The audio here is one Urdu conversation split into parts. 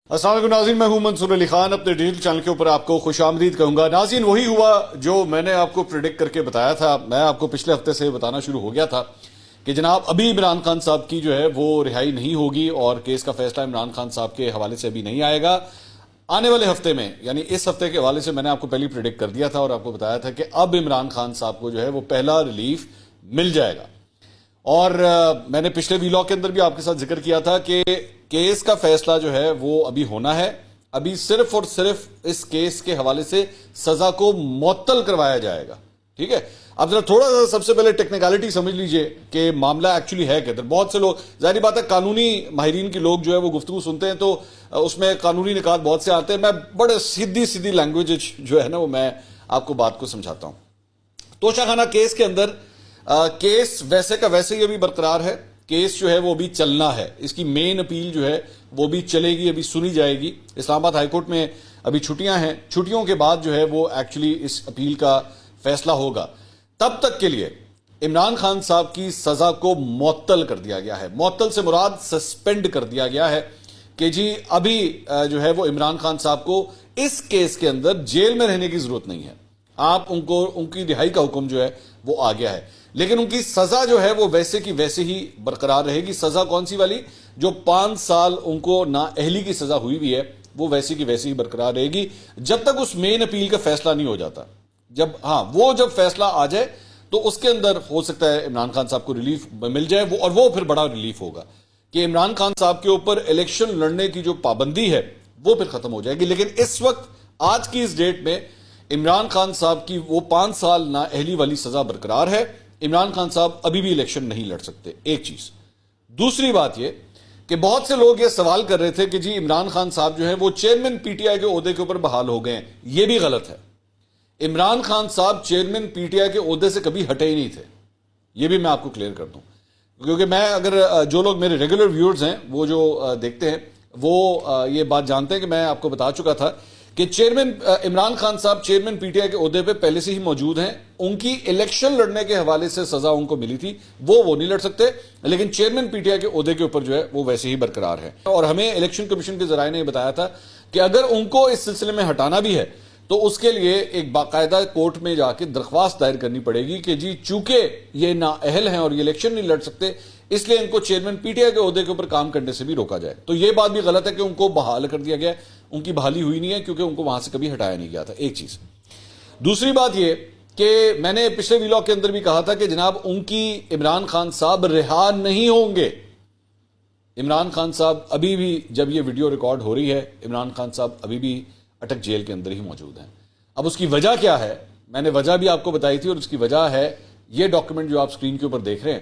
السلام علیکم ناظرین، میں ہوں منصور علی خان، اپنے ڈیجیٹل چینل کے اوپر آپ کو خوش آمدید کہوں گا۔ ناظرین، وہی ہوا جو میں نے آپ کو پریڈکٹ کر کے بتایا تھا۔ میں آپ کو پچھلے ہفتے سے بتانا شروع ہو گیا تھا کہ جناب ابھی عمران خان صاحب کی جو ہے وہ رہائی نہیں ہوگی اور کیس کا فیصلہ عمران خان صاحب کے حوالے سے ابھی نہیں آئے گا۔ آنے والے ہفتے میں، یعنی اس ہفتے کے حوالے سے میں نے آپ کو پہلی پریڈکٹ کر دیا تھا اور آپ کو بتایا تھا کہ اب عمران خان صاحب کو جو ہے وہ پہلا ریلیف مل جائے گا۔ اور میں نے پچھلے ویلاگ کے اندر بھی آپ کے ساتھ ذکر کیا تھا کہ کیس کا فیصلہ جو ہے وہ ابھی ہونا ہے۔ ابھی صرف اور صرف اس کیس کے حوالے سے سزا کو معطل کروایا جائے گا، ٹھیک ہے۔ اب ذرا تھوڑا سا سب سے پہلے ٹیکنیکلٹی سمجھ لیجئے کہ معاملہ ایکچولی ہے کدھر۔ بہت سے لوگ، ظاہری بات ہے، قانونی ماہرین کے لوگ جو ہے وہ گفتگو سنتے ہیں تو اس میں قانونی نکات بہت سے آتے ہیں۔ میں بڑے سیدھی لینگویج جو ہے نا وہ میں آپ کو بات کو سمجھاتا ہوں۔ توشہ خانہ کیس کے اندر کیس ویسے کا ویسے ہی ابھی برقرار ہے۔ کیس جو ہے وہ ابھی چلنا ہے، اس کی مین اپیل جو ہے وہ بھی چلے گی، ابھی سنی جائے گی۔ اسلام آباد ہائی کورٹ میں ابھی چھٹیاں ہیں، چھٹیوں کے بعد جو ہے وہ ایکچولی اس اپیل کا فیصلہ ہوگا۔ تب تک کے لیے عمران خان صاحب کی سزا کو معطل کر دیا گیا ہے۔ معطل سے مراد سسپینڈ کر دیا گیا ہے کہ جی ابھی جو ہے وہ عمران خان صاحب کو اس کیس کے اندر جیل میں رہنے کی ضرورت نہیں ہے۔ آپ ان کی رہائی کا حکم جو ہے وہ آ گیا ہے، لیکن ان کی سزا جو ہے وہ ویسے کی ویسے ہی برقرار رہے گی۔ سزا کون سی والی؟ جو 5 سال ان کو نااہلی کی سزا ہوئی بھی ہے وہ ویسے کی ویسے ہی برقرار رہے گی جب تک اس مین اپیل کا فیصلہ نہیں ہو جاتا۔ جب فیصلہ آ جائے تو اس کے اندر ہو سکتا ہے عمران خان صاحب کو ریلیف مل جائے، اور وہ پھر بڑا ریلیف ہوگا کہ عمران خان صاحب کے اوپر الیکشن لڑنے کی جو پابندی ہے وہ پھر ختم ہو جائے گی۔ لیکن اس وقت آج کی اس ڈیٹ میں عمران خان صاحب کی وہ 5 سال نااہلی والی سزا برقرار ہے۔ عمران خان صاحب ابھی بھی الیکشن نہیں لڑ سکتے، ایک چیز۔ دوسری بات یہ کہ بہت سے لوگ یہ سوال کر رہے تھے کہ جی عمران خان صاحب جو ہیں وہ چیئرمین پی ٹی آئی کے عہدے کے اوپر بحال ہو گئے ہیں۔ یہ بھی غلط ہے۔ عمران خان صاحب چیئرمین پی ٹی آئی کے عہدے سے کبھی ہٹے ہی نہیں تھے، یہ بھی میں آپ کو کلیئر کر دوں، کیونکہ میں اگر جو لوگ میرے ریگولر ویورز ہیں وہ جو دیکھتے ہیں وہ یہ بات جانتے ہیں کہ میں آپ کو بتا چکا تھا کہ چیئرمین عمران خان صاحب چیئرمین پی ٹی آئی کے عہدے پہ پہلے سے ہی موجود ہیں۔ ان کی الیکشن لڑنے کے حوالے سے سزا ان کو ملی تھی، وہ نہیں لڑ سکتے، لیکن چیئرمین پی ٹی آئی کے عہدے کے اوپر جو ہے وہ ویسے ہی برقرار ہے۔ اور ہمیں الیکشن کمیشن کے ذرائع نے یہ بتایا تھا کہ اگر ان کو اس سلسلے میں ہٹانا بھی ہے تو اس کے لیے ایک باقاعدہ کورٹ میں جا کے درخواست دائر کرنی پڑے گی کہ جی چونکہ یہ نااہل ہیں اور یہ الیکشن نہیں لڑ سکتے، اس لیے ان کو چیئرمین پی ٹی آئی کے عہدے کے اوپر کام کرنے سے بھی روکا جائے۔ تو یہ بات بھی غلط ہے کہ ان کو بحال کر دیا گیا ہے، ان کی بحالی ہوئی نہیں ہے کیونکہ ان کو وہاں سے کبھی ہٹایا نہیں گیا تھا، ایک چیز۔ دوسری بات یہ کہ میں نے پچھلے ویلاگ کے اندر بھی کہا تھا کہ جناب ان کی عمران خان صاحب رہا نہیں ہوں گے۔ عمران خان صاحب ابھی بھی، جب یہ ویڈیو ریکارڈ ہو رہی ہے، عمران خان صاحب ابھی بھی اٹک جیل کے اندر ہی موجود ہیں۔ اب اس کی وجہ کیا ہے؟ میں نے وجہ بھی آپ کو بتائی تھی، اور اس کی وجہ ہے یہ ڈاکیومنٹ جو آپ سکرین کے اوپر دیکھ رہے ہیں۔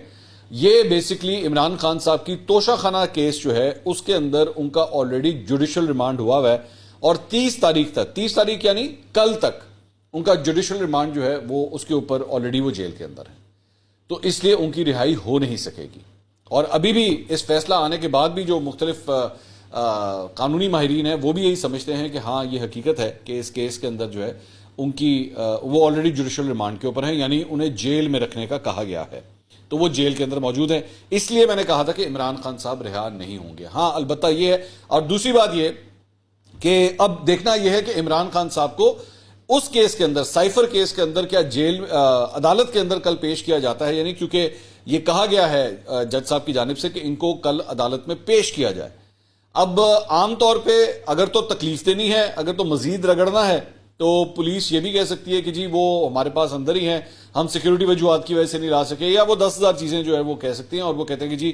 یہ بیسیکلی عمران خان صاحب کی توشہ خانہ کیس جو ہے اس کے اندر ان کا آلریڈی جوڈیشل ریمانڈ ہوا ہے، اور 30 تاریخ یعنی کل تک ان کا جوڈیشل ریمانڈ جو ہے وہ اس کے اوپر آلریڈی وہ جیل کے اندر ہے، تو اس لیے ان کی رہائی ہو نہیں سکے گی۔ اور ابھی بھی اس فیصلہ آنے کے بعد بھی جو مختلف قانونی ماہرین ہیں وہ بھی یہی سمجھتے ہیں کہ ہاں یہ حقیقت ہے کہ اس کیس کے اندر جو ہے ان کی وہ آلریڈی جوڈیشل ریمانڈ کے اوپر ہیں، یعنی انہیں جیل میں رکھنے کا کہا گیا ہے، تو وہ جیل کے اندر موجود ہیں۔ اس لیے میں نے کہا تھا کہ عمران خان صاحب رہا نہیں ہوں گے۔ ہاں البتہ یہ ہے، اور دوسری بات یہ کہ اب دیکھنا یہ ہے کہ عمران خان صاحب کو اس کیس کے اندر، سائفر کیس کے اندر، کیا جیل عدالت کے اندر کل پیش کیا جاتا ہے، یعنی کیونکہ یہ کہا گیا ہے جج صاحب کی جانب سے کہ ان کو کل عدالت میں پیش کیا جائے۔ اب عام طور پہ اگر تو تکلیف دینی ہے، اگر تو مزید رگڑنا ہے، تو پولیس یہ بھی کہہ سکتی ہے کہ جی وہ ہمارے پاس اندر ہی ہیں، ہم سیکیورٹی وجوہات کی وجہ سے نہیں لا سکے، یا وہ 10,000 چیزیں جو ہے وہ کہہ سکتی ہیں، اور وہ کہتے ہیں کہ جی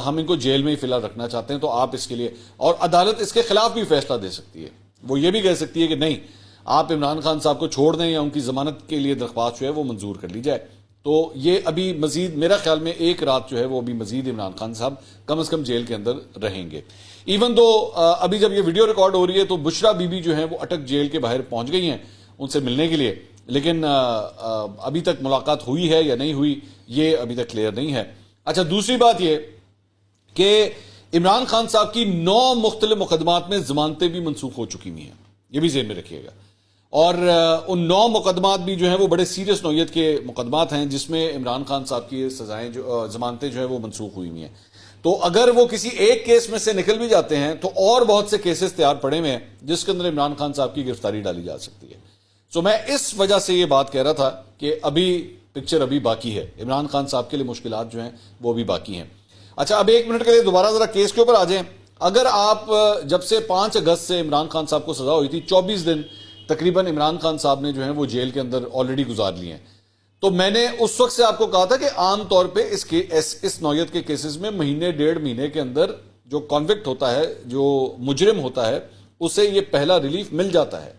ہم ان کو جیل میں ہی فی الحال رکھنا چاہتے ہیں، تو آپ اس کے لیے، اور عدالت اس کے خلاف بھی فیصلہ دے سکتی ہے۔ وہ یہ بھی کہہ سکتی ہے کہ نہیں، آپ عمران خان صاحب کو چھوڑ دیں، یا ان کی ضمانت کے لیے درخواست جو ہے وہ منظور کر لی جائے۔ تو یہ ابھی مزید میرا خیال میں ایک رات جو ہے وہ ابھی مزید عمران خان صاحب کم از کم جیل کے اندر رہیں گے۔ ایون دو ابھی جب یہ ویڈیو ریکارڈ ہو رہی ہے تو بشرا بی بی جو ہیں وہ اٹک جیل کے باہر پہنچ گئی ہیں ان سے ملنے کے لیے، لیکن ابھی تک ملاقات ہوئی ہے یا نہیں ہوئی یہ ابھی تک کلیئر نہیں ہے۔ اچھا، دوسری بات یہ کہ عمران خان صاحب کی 9 مختلف مقدمات میں ضمانتیں بھی منسوخ ہو چکی ہوئی ہیں، یہ بھی ذہن میں رکھیے گا، اور ان 9 مقدمات بھی جو ہیں وہ بڑے سیریس نوعیت کے مقدمات ہیں جس میں عمران خان صاحب کی سزائیں جو ضمانتیں جو ہیں وہ منسوخ ہوئی ہوئی ہیں۔ تو اگر وہ کسی ایک کیس میں سے نکل بھی جاتے ہیں تو اور بہت سے کیسز تیار پڑے ہوئے ہیں جس کے اندر عمران خان صاحب کی گرفتاری ڈالی جا سکتی ہے. سو میں اس وجہ سے یہ بات کہہ رہا تھا کہ ابھی پکچر ابھی باقی ہے, عمران خان صاحب کے لیے مشکلات جو ہیں وہ بھی باقی ہیں. اچھا, اب 1 منٹ کے لیے دوبارہ ذرا کیس کے اوپر آ جائیں. اگر آپ جب سے 5 اگست سے عمران خان صاحب کو سزا ہوئی تھی, 24 دن تقریباً عمران خان صاحب نے جو ہیں وہ جیل کے اندر آلریڈی گزار لیے ہیں, تو میں نے اس وقت سے آپ کو کہا تھا کہ عام طور پہ اس نوعیت کے کیسز میں مہینے 1.5 مہینے کے اندر جو کانوکٹ ہوتا ہے, جو مجرم ہوتا ہے, اسے یہ پہلا ریلیف مل جاتا ہے.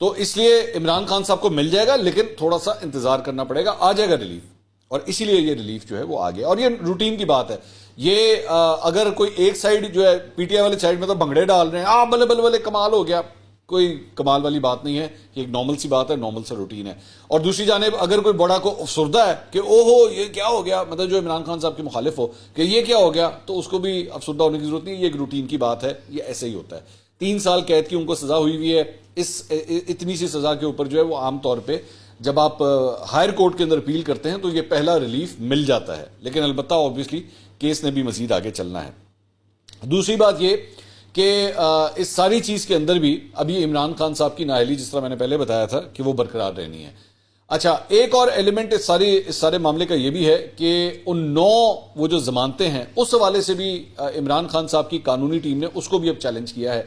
تو اس لیے عمران خان صاحب کو مل جائے گا, لیکن تھوڑا سا انتظار کرنا پڑے گا, آ جائے گا ریلیف. اور اسی لیے یہ ریلیف جو ہے وہ آ گیا, اور یہ روٹین کی بات ہے. یہ اگر کوئی ایک سائڈ جو ہے پی ٹی آئی والے سائڈ میں تو بھنگڑے ڈال رہے ہیں, بلے بلے بلے کمال ہو گیا, کوئی کمال والی بات نہیں ہے, یہ ایک نارمل سی بات ہے, نارمل سا روٹین ہے. اور دوسری جانب اگر کوئی بڑا کو افسردہ ہے کہ او ہو یہ کیا ہو گیا, مطلب جو عمران خان صاحب کے مخالف ہو کہ یہ کیا ہو گیا, تو اس کو بھی افسردہ ہونے کی ضرورت نہیں, یہ ایک روٹین کی بات ہے, یہ ایسے ہی ہوتا ہے. 3 سال قید کی ان کو سزا ہوئی ہے. اتنی سی سزا کے اوپر جو ہے وہ عام طور پہ جب آپ ہائر کورٹ کے اندر اپیل کرتے ہیں تو یہ پہلا ریلیف مل جاتا ہے, لیکن البتہ اوبویسلی کیس نے بھی مزید آگے چلنا ہے. دوسری بات یہ کہ اس ساری چیز کے اندر بھی ابھی عمران خان صاحب کی نااہلی, جس طرح میں نے پہلے بتایا تھا, کہ وہ برقرار رہنی ہے. اچھا, ایک اور ایلیمنٹ اس سارے معاملے کا یہ بھی ہے کہ ان 9 وہ جو ضمانتیں ہیں اس حوالے سے بھی عمران خان صاحب کی قانونی ٹیم نے اس کو بھی اب چیلنج کیا ہے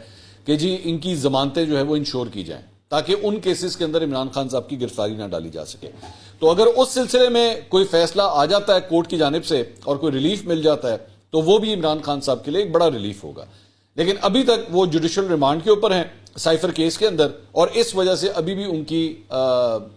کہ جی ان کی ضمانتیں جو ہے وہ انشور کی جائیں تاکہ ان کیسز کے اندر عمران خان صاحب کی گرفتاری نہ ڈالی جا سکے. تو اگر اس سلسلے میں کوئی فیصلہ آ جاتا ہے کورٹ کی جانب سے اور کوئی ریلیف مل جاتا ہے تو وہ بھی عمران خان صاحب کے لیے ایک بڑا ریلیف ہوگا. لیکن ابھی تک وہ جوڈیشل ریمانڈ کے اوپر ہیں سائفر کیس کے اندر, اور اس وجہ سے ابھی بھی ان کی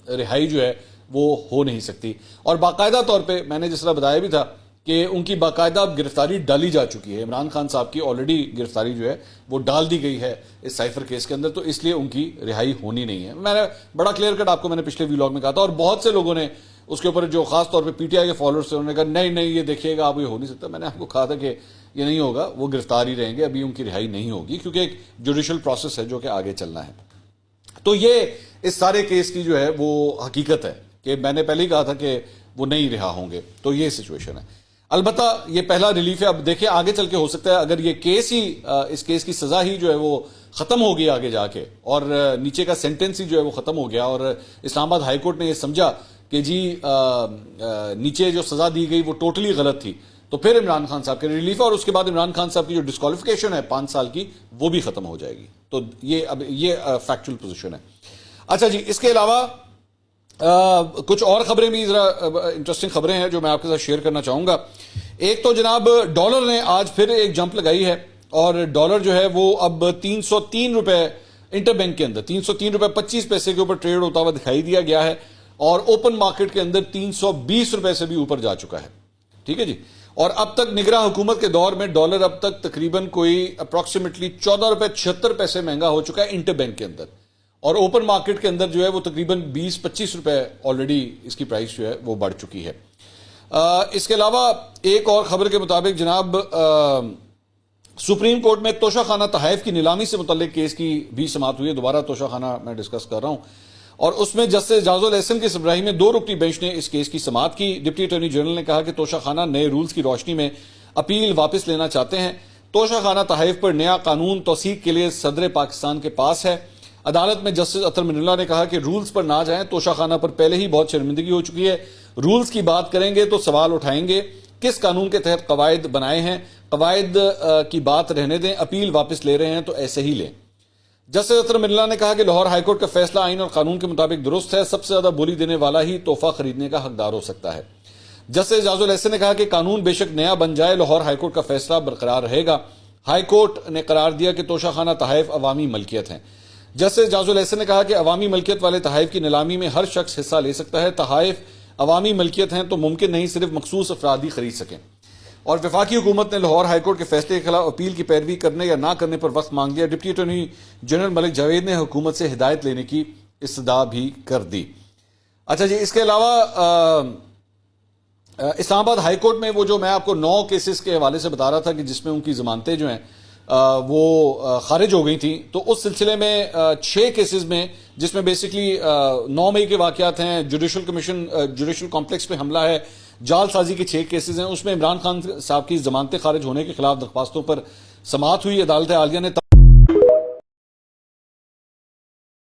رہائی جو ہے وہ ہو نہیں سکتی. اور باقاعدہ طور پہ میں نے جس طرح بتایا بھی تھا کہ ان کی باقاعدہ گرفتاری ڈالی جا چکی ہے. عمران خان صاحب کی آلریڈی گرفتاری جو ہے وہ ڈال دی گئی ہے اس سائفر کیس کے اندر, تو اس لیے ان کی رہائی ہونی نہیں ہے. میں نے بڑا کلیئر کٹ آپ کو میں نے پچھلے ویلاگ میں کہا تھا, اور بہت سے لوگوں نے اس کے اوپر جو خاص طور پہ پی ٹی آئی کے فالوورز تھے انہوں نے کہا نہیں یہ دیکھیے گا آپ, یہ ہو نہیں سکتا. میں نے آپ کو کہا تھا کہ یہ نہیں ہوگا, وہ گرفتار ہی رہیں گے, ابھی ان کی رہائی نہیں ہوگی کیونکہ ایک جوڈیشل پروسیس ہے جو کہ آگے چلنا ہے. تو یہ اس سارے کیس کی جو ہے وہ حقیقت ہے کہ میں نے پہلے ہی کہا تھا کہ وہ نہیں رہا ہوں گے. تو یہ سچویشن ہے. البتہ یہ پہلا ریلیف ہے. اب دیکھیں آگے چل کے ہو سکتا ہے اگر یہ کیس ہی اس کیس کی سزا ہی جو ہے وہ ختم ہوگی آگے جا کے, اور نیچے کا سینٹنس ہی جو ہے وہ ختم ہو گیا, اور اسلام آباد ہائی کورٹ نے یہ سمجھا کہ جی نیچے جو سزا دی گئی وہ ٹوٹلی غلط تھی, تو پھر عمران خان صاحب کے ریلیف ہے, اور اس کے بعد عمران خان صاحب کی جو ڈسکوالیفیکیشن ہے 5 سال کی وہ بھی ختم ہو جائے گی. تو یہ فیکچوئل پوزیشن ہے. اچھا جی, اس کے علاوہ کچھ اور خبریں بھی ذرا انٹرسٹنگ خبریں ہیں جو میں آپ کے ساتھ شیئر کرنا چاہوں گا. ایک تو جناب ڈالر نے آج پھر ایک جمپ لگائی ہے, اور ڈالر جو ہے وہ اب 303 روپے انٹر بینک کے اندر 303 روپے 25 پیسے کے اوپر ٹریڈ ہوتا ہوا دکھائی دیا گیا ہے, اور اوپن مارکیٹ کے اندر 320 روپے سے بھی اوپر جا چکا ہے. ٹھیک ہے جی. اور اب تک نگراں حکومت کے دور میں ڈالر اب تک تقریباً کوئی اپروکسیمیٹلی 14 روپے 76 پیسے مہنگا ہو چکا ہے انٹر بینک کے اندر, اور اوپن مارکیٹ کے اندر جو ہے وہ تقریباً 20-25 روپے آلریڈی اس کی پرائس جو ہے وہ بڑھ چکی ہے. اس کے علاوہ ایک اور خبر کے مطابق جناب سپریم کورٹ میں توشہ خانہ تحائف کی نیلامی سے متعلق کیس کی بھی سماعت ہوئی ہے. دوبارہ توشہ خانہ میں ڈسکس کر رہا ہوں, اور اس میں جسٹس جاز الاحسن کی سربراہی میں 2 رکنی بینچ نے اس کیس کی سماعت کی. ڈپٹی اٹارنی جنرل نے کہا کہ توشہ خانہ نئے رولز کی روشنی میں اپیل واپس لینا چاہتے ہیں. توشہ خانہ تحائف پر نیا قانون توثیق کے لیے صدر پاکستان کے پاس ہے. عدالت میں جسٹس اطہر من اللہ نے کہا کہ رولز پر نہ جائیں, توشہ خانہ پر پہلے ہی بہت شرمندگی ہو چکی ہے. رولز کی بات کریں گے تو سوال اٹھائیں گے, کس قانون کے تحت قواعد بنائے ہیں, قواعد کی بات رہنے دیں, اپیل واپس لے رہے ہیں تو ایسے ہی لیں. جسٹس اطہر من اللہ نے کہا کہ لاہور ہائی کورٹ کا فیصلہ آئین اور قانون کے مطابق درست ہے, سب سے زیادہ بولی دینے والا ہی تحفہ خریدنے کا حقدار ہو سکتا ہے. جسٹس جاز الاحسن نے کہا کہ قانون بے شک نیا بن جائے, لاہور ہائی کورٹ کا فیصلہ برقرار رہے گا. ہائی کورٹ نے قرار دیا کہ توشہ خانہ تحائف عوامی ملکیت ہیں. جسٹس جاز الاحسن نے کہا کہ عوامی ملکیت والے تحائف کی نیلامی میں ہر شخص حصہ لے سکتا ہے. تحائف عوامی ملکیت ہیں تو ممکن نہیں صرف مخصوص افراد ہی خرید سکیں. اور وفاقی حکومت نے لاہور ہائی کورٹ کے فیصلے کے خلاف اپیل کی پیروی کرنے یا نہ کرنے پر وقت مانگ لیا. ڈپٹی اٹارنی جنرل ملک جاوید نے حکومت سے ہدایت لینے کی استدعا بھی کر دی. اچھا جی, اس کے علاوہ اسلام آباد ہائی کورٹ میں وہ جو میں آپ کو 9 کیسز کے حوالے سے بتا رہا تھا کہ جس میں ان کی ضمانتیں جو ہیں وہ خارج ہو گئی تھیں, تو اس سلسلے میں 6 کیسز میں جس میں بیسکلی 9 مئی کے واقعات ہیں, جوڈیشل کمیشن جوڈیشل کمپلیکس پہ حملہ ہے, جال سازی کے 6 کیسز ہیں، اس میں عمران خان صاحب کی ضمانتیں خارج ہونے کے خلاف درخواستوں پر سماعت ہوئی۔ عدالت عالیہ نے